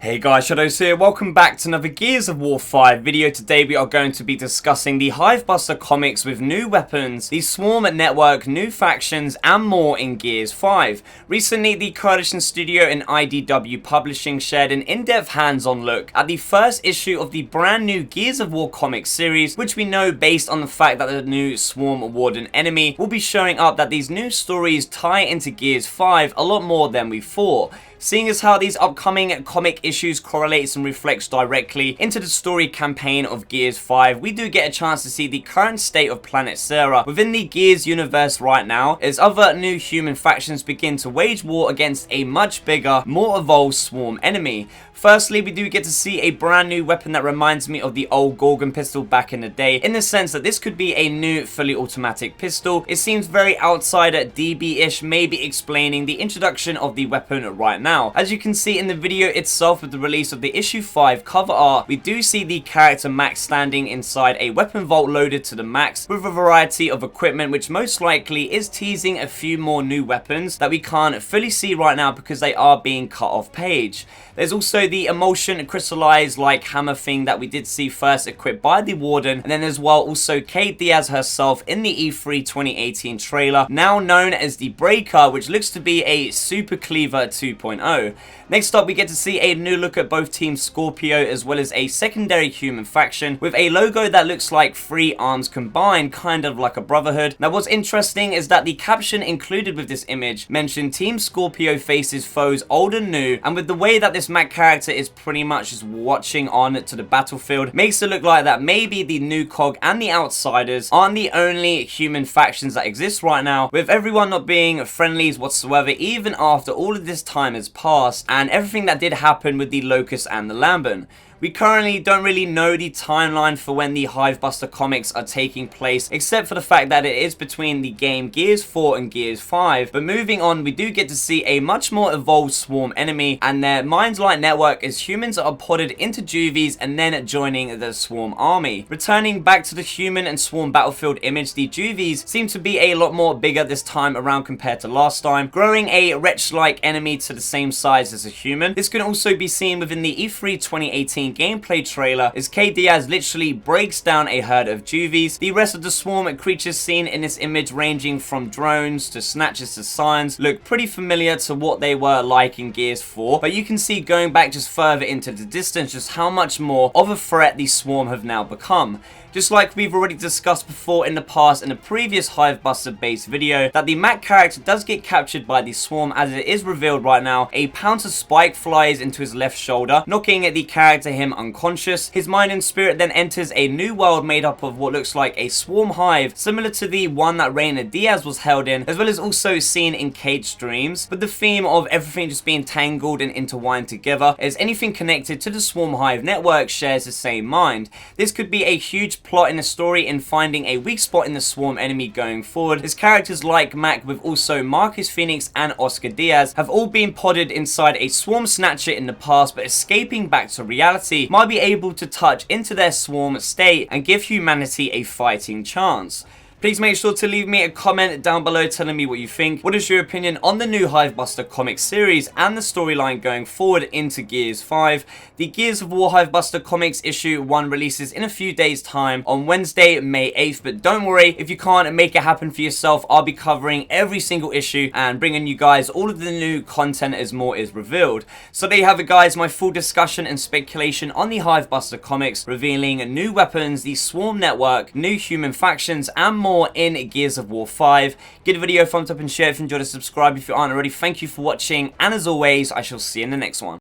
Hey guys, Shadowz here. Welcome back to another Gears of War 5 video. Today we are going to be discussing the Hivebusters Comics with new weapons, the Swarm network, new factions, and more in Gears 5. Recently, the Coalition Studio and IDW Publishing shared an in-depth hands-on look at the first issue of the brand new Gears of War comics series, which we know based on the fact that the new Swarm Warden enemy will be showing up, that these new stories tie into Gears 5 a lot more than we thought. Seeing as how these upcoming comic issues correlates and reflects directly into the story campaign of Gears 5, we do get a chance to see the current state of planet Sarah within the Gears universe right now, as other new human factions begin to wage war against a much bigger, more evolved Swarm enemy. Firstly, we do get to see a brand new weapon that reminds me of the old Gorgon pistol back in the day, in the sense that this could be a new fully automatic pistol. It seems very outsider DB-ish, maybe explaining the introduction of the weapon right now. As you can see in the video itself, with the release of the issue 5 cover art, we do see the character Max standing inside a weapon vault loaded to the max with a variety of equipment, which most likely is teasing a few more new weapons that we can't fully see right now because they are being cut off page. There's also the emulsion crystallized like hammer thing that we did see first equipped by the Warden, and then as well also Kate Diaz herself in the E3 2018 trailer, now known as the Breaker, which looks to be a Super Cleaver 2.0. Next up, we get to see a new look at both Team Scorpio as well as a secondary human faction with a logo that looks like three arms combined, kind of like a brotherhood. Now what's interesting is that the caption included with this image mentioned Team Scorpio faces foes old and new, and with the way that this Mac character is pretty much just watching on to the battlefield, makes it look like that maybe the new cog and the Outsiders aren't the only human factions that exist right now, with everyone not being friendlies whatsoever even after all of this time has passed and everything that did happen with the Locust and the Lambent. We currently don't really know the timeline for when the Hivebusters comics are taking place, except for the fact that it is between the game Gears 4 and Gears 5. But moving on, we do get to see a much more evolved Swarm enemy and their Mind-Light network as humans are podded into juvies and then joining the Swarm army. Returning back to the human and Swarm battlefield image, the juvies seem to be a lot more bigger this time around compared to last time, growing a wretch-like enemy to the same size as a human. This can also be seen within the E3 2018 gameplay trailer as Kate Diaz literally breaks down a herd of juvies. The rest of the Swarm creatures seen in this image, ranging from drones to snatchers to scions, look pretty familiar to what they were like in Gears 4, but you can see going back just further into the distance just how much more of a threat the Swarm have now become. Just like we've already discussed before in the past in a previous Hivebusters based video, that the Mac character does get captured by the Swarm, as it is revealed right now a pounce of spike flies into his left shoulder, knocking the character him unconscious. His mind and spirit then enters a new world made up of what looks like a Swarm hive, similar to the one that Reina Diaz was held in, as well as also seen in Kate's dreams, with the theme of everything just being tangled and intertwined together, as anything connected to the Swarm hive network shares the same mind. This could be a huge plot in the story in finding a weak spot in the Swarm enemy going forward, as characters like Mac, with also Marcus Phoenix and Oscar Diaz, have all been podded inside a Swarm snatcher in the past, but escaping back to reality might be able to touch into their Swarm state and give humanity a fighting chance. Please make sure to leave me a comment down below telling me what you think. What is your opinion on the new Hivebusters comic series and the storyline going forward into Gears 5? The Gears of War Hivebusters comics issue 1 releases in a few days time on Wednesday, May 8th, but don't worry, if you can't make it happen for yourself, I'll be covering every single issue and bringing you guys all of the new content as more is revealed. So there you have it guys, my full discussion and speculation on the Hivebusters comics, revealing new weapons, the Swarm network, new human factions, and more in Gears of War 5. Give the video a thumbs up and share if you enjoyed, and subscribe if you aren't already. Thank you for watching, and as always, I shall see you in the next one.